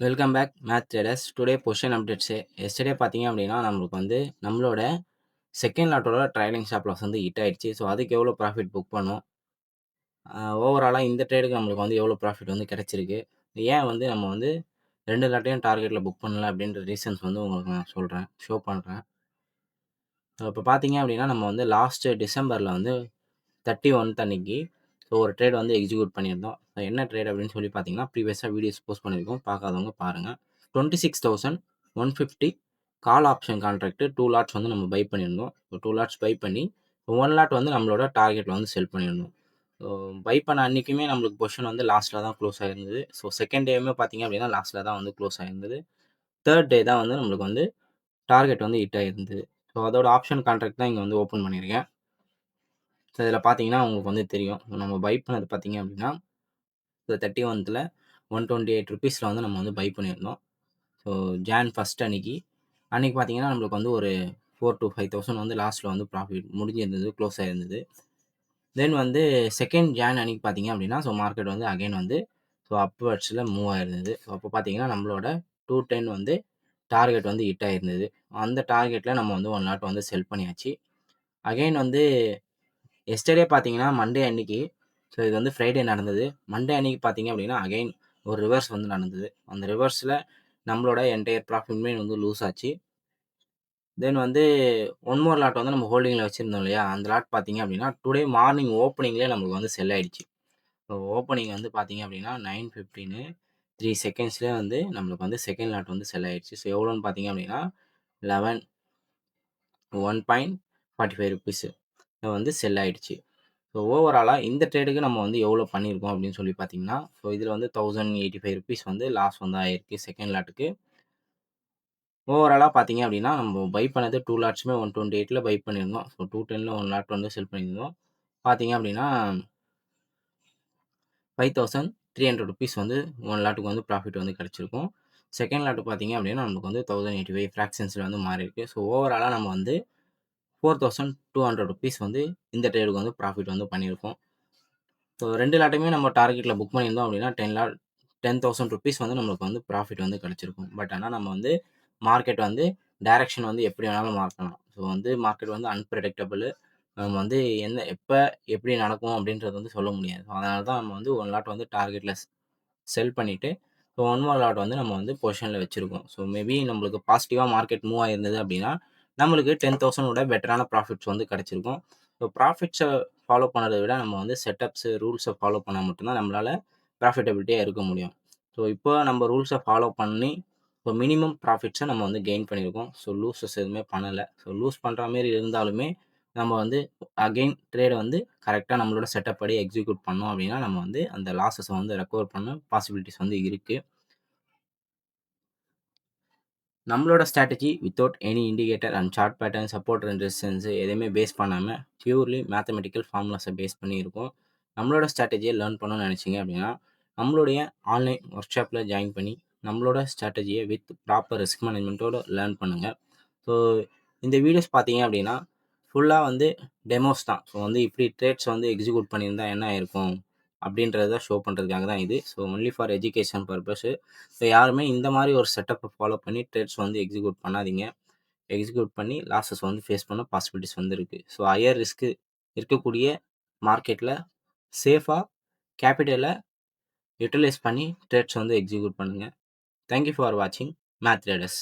Welcome back math traders. Today position updates. Yesterday பார்த்தீங்க அப்படின்னா, நம்மளுக்கு வந்து நம்மளோட செகண்ட் லாட்டோட ட்ரைலிங் ஸ்டாப் லாஸ் வந்து ஹிட் ஆயிடுச்சு. ஸோ, அதுக்கு எவ்வளோ ப்ராஃபிட் புக் பண்ணோம்? ஓவராலா இந்த ட்ரேடுக்கு நம்மளுக்கு வந்து எவ்வளோ ப்ராஃபிட் வந்து கிடைச்சிருக்கு? ஏன் வந்து நம்ம வந்து 2 லாட்டையும் டார்கெட்ல புக் பண்ணல அப்படின்ற ரீசன்ஸ் வந்து உங்களுக்கு நான் சொல்றேன். ஷோ பண்றேன். இப்போ பார்த்தீங்க அப்படின்னா, நம்ம வந்து லாஸ்ட்டு டிசம்பர்ல வந்து 31 அன்னைக்கு ஒரு ட்ரேட் வந்து எக்ஸிக்யூட் பண்ணியிருந்தோம். என்ன ட்ரேட் அப்படின்னு சொல்லி பார்த்தீங்கன்னா, ப்ரீவியஸா வீடியோஸ் போஸ்ட் பண்ணியிருக்கோம். பார்க்காதவங்க பாருங்க. 26,150 கால் ஆப்ஷன் கான்ட்ராக்ட் 2 லாட்ஸ் வந்து நம்ம பை பண்ணியிருந்தோம். 2 லாட்ஸ் பை பண்ணி 1 லாட் வந்து நம்மளோட டார்கெட்ல வந்து செல் பண்ணியிருந்தோம். ஸோ பை பண்ண அன்னைக்குமே நம்மளுக்கு பொசிஷன் வந்து லாஸ்ட்ல தான் க்ளோஸ் ஆயிருந்தது. ஸோ செகண்ட் டேவுமே பார்த்தீங்க அப்படின்னா லாஸ்ட்ல தான் வந்து க்ளோஸ் ஆயிருந்தது. தேர்ட் டே தான் வந்து நம்மளுக்கு வந்து டார்கெட் வந்து ஹிட் ஆயிருந்தது. ஸோ அதோட ஆப்ஷன் கான்ட்ராக்ட் தான் இங்க வந்து ஓப்பன் பண்ணியிருக்கேன். ஸோ இதில் பார்த்தீங்கன்னா உங்களுக்கு வந்து தெரியும். நம்ம பை பண்ணது பார்த்தீங்க அப்படின்னா, 31ல ₹128 வந்து நம்ம வந்து பை பண்ணியிருந்தோம். ஸோ ஜான் 1 அன்னைக்கு பார்த்தீங்கன்னா, நம்மளுக்கு வந்து ஒரு 4,000 to 5,000 வந்து லாஸ்ட்ல வந்து ப்ராஃபிட் முடிஞ்சிருந்தது, க்ளோஸ் ஆயிருந்தது. தென் வந்து 2 ஜான் அன்னைக்கு பார்த்தீங்க அப்படின்னா, ஸோ மார்க்கெட் வந்து அகைன் வந்து அப்வர்ட்ஸ்ல மூவ் ஆயிருந்தது. ஸோ அப்போ பார்த்தீங்கன்னா, நம்மளோட 210 வந்து டார்கெட் வந்து ஹிட் ஆயிருந்தது. அந்த டார்கெட்ல நம்ம வந்து 1 லாட் வந்து செல் பண்ணியாச்சு. அகைன் வந்து எஸ்டர்டே பார்த்தீங்கன்னா, மண்டே அன்னைக்கு ஸோ இது வந்து ஃப்ரைடே நடந்தது. மண்டே அன்னைக்கு பார்த்தீங்க அப்படின்னா, அகைன் ஒரு ரிவர்ஸ் வந்து நடந்தது. அந்த ரிவர்ஸ்ல நம்மளோட என்டையர் ப்ராஃபிட்டுமே வந்து லூஸ் ஆச்சு. தென் வந்து ஒன் மோர் லாட் வந்து நம்ம ஹோல்டிங்ல வச்சிருந்தோம் இல்லையா? அந்த லாட் பார்த்தீங்க அப்படின்னா, டுடே மார்னிங் ஓப்பனிங்லயே நமக்கு வந்து செல் ஆயிடுச்சு. ஸோ ஓப்பனிங் வந்து பார்த்தீங்க அப்படின்னா, 9:15 3 செகண்ட்ஸ்லயே வந்து நம்மளுக்கு வந்து செகண்ட் லாட் வந்து செல் ஆயிடுச்சு. ஸோ எவ்வளோன்னு பார்த்தீங்க அப்படின்னா, 11 ₹1.45 வந்து செல் ஆயிடுச்சு. ஸோ ஓவராலா இந்த ட்ரேடுக்கு நம்ம வந்து எவ்வளோ பண்ணியிருக்கோம் அப்படின்னு சொல்லி பார்த்தீங்கன்னா, ஸோ இதில வந்து ₹1,085 வந்து லாஸ் வந்து ஆயிருக்கு செகண்ட் லாட்டுக்கு. ஓவராலா பார்த்தீங்க அப்படின்னா, நம்ம பை பண்ணது 2 லாட்ஸுமே 128ல பை பண்ணியிருந்தோம். ஸோ 210ல 1 லாட் வந்து செல் பண்ணியிருந்தோம். பார்த்தீங்க அப்படின்னா, ₹5,300 வந்து 1 லாட்டுக்கு வந்து ப்ராஃபிட் வந்து கிடைச்சிருக்கும். செகண்ட் லாட் பார்த்தீங்க அப்படின்னா, நமக்கு வந்து 1,085 ஃப்ராக்ஷன்ஸ்ல வந்து மாறியிருக்கு. ஸோ ஓவராலா நம்ம வந்து ₹4,200 வந்து இந்த ட்ரேடுக்கு வந்து ப்ராஃபிட் வந்து பண்ணியிருக்கோம். ஸோ 2 லாட்டையுமே நம்ம டார்கெட்ல புக் பண்ணியிருந்தோம் அப்படின்னா, ₹10,000 வந்து நம்மளுக்கு வந்து ப்ராஃபிட் வந்து கிடைச்சிருக்கும். பட் ஆனா நம்ம வந்து மார்க்கெட் வந்து டைரக்ஷன் வந்து எப்படி வேணாலும் மாத்தலாம். ஸோ வந்து மார்க்கெட் வந்து அன்பிரெடிக்டபிள். நம்ம வந்து எப்ப எப்படி நடக்கும் அப்படின்றது வந்து சொல்ல முடியாது. அதனால தான் நம்ம வந்து 1 லாட் வந்து டார்கெட்ல செல் பண்ணிட்டு, ஸோ 1 மோர் லாட் வந்து நம்ம வந்து பொசிஷன்ல வச்சிருக்கோம். ஸோ மேபி நம்மளுக்கு பாசிட்டிவா மார்க்கெட் மூவ் ஆயிருந்தது அப்படின்னா, நம்மளுக்கு 10,000 விட பெட்டரான ப்ராஃபிட்ஸ் வந்து கிடைச்சிருக்கும். ஸோ ப்ராஃபிட்ஸ ஃபாலோ பண்ணத விட நம்ம வந்து செட்டப்ஸ், ரூல்ஸ ஃபாலோ பண்ணா மட்டும் தான் நம்மளால ப்ராஃபிட்டபிலிட்டியா இருக்க முடியும். ஸோ இப்போ நம்ம ரூல்ஸ ஃபாலோ பண்ணி, இப்போ மினிமம் ப்ராஃபிட்ஸ நம்ம வந்து கெயின் பண்ணியிருக்கோம். ஸோ லூசஸ் எதுவுமே பண்ணல. ஸோ லூஸ் பண்ற மாரி இருந்தாலுமே, நம்ம வந்து அகைன் ட்ரேட வந்து கரெக்ட்டா நம்மளோட செட்டப் படி எக்ஸிக்யூட் பண்ணோம் அப்படின்னா, நம்ம வந்து அந்த லாஸஸ வந்து ரெக்கவர் பண்ண பாசிபிலிட்டீஸ் வந்து இருக்கு. நம்மளோட strategy without any indicator and chart pattern, support and resistance எதையுமே பேஸ் பண்ணாம, பியூர்லி மேத்தமெட்டிக்கல் ஃபார்முலாஸை பேஸ் பண்ணி இருக்கும். நம்மளோட ஸ்ட்ராட்டஜியை லேர்ன் பண்ணணும்னு நினைச்சீங்க அப்படின்னா, நம்மளுடைய ஆன்லைன் ஒர்க் ஷாப்பில் ஜாயின் பண்ணி, நம்மளோட ஸ்ட்ராட்டஜியை வித் ப்ராப்பர் ரிஸ்க் மேனேஜ்மெண்ட்டோட லேர்ன் பண்ணுங்கள். ஸோ இந்த வீடியோஸ் பார்த்தீங்க அப்படின்னா, ஃபுல்லாக வந்து டெமோஸ் தான். ஸோ வந்து இப்படி ட்ரேட்ஸ் வந்து எக்ஸிக்யூட் பண்ணியிருந்தா என்ன ஆயிருக்கும் அப்படின்றத ஷோ பண்ணுறதுக்காக தான் இது. So only for education purpose. So யாருமே இந்த மாதிரி ஒரு செட்டப்பை ஃபாலோ பண்ணி ட்ரேட்ஸ் வந்து எக்ஸிக்யூட் பண்ணாதீங்க. எக்ஸிக்யூட் பண்ணி லாஸஸ் வந்து ஃபேஸ் பண்ண பாசிபிலிட்டிஸ் வந்து இருக்குது. ஸோ ஹையர் ரிஸ்க்கு இருக்கக்கூடிய மார்க்கெட்டில் சேஃபாக கேபிட்டலை யூட்டிலைஸ் பண்ணி ட்ரேட்ஸ் வந்து எக்ஸிக்யூட் பண்ணுங்கள். தேங்க்யூ ஃபார் வாட்சிங் மேத் ட்ரேடர்ஸ்.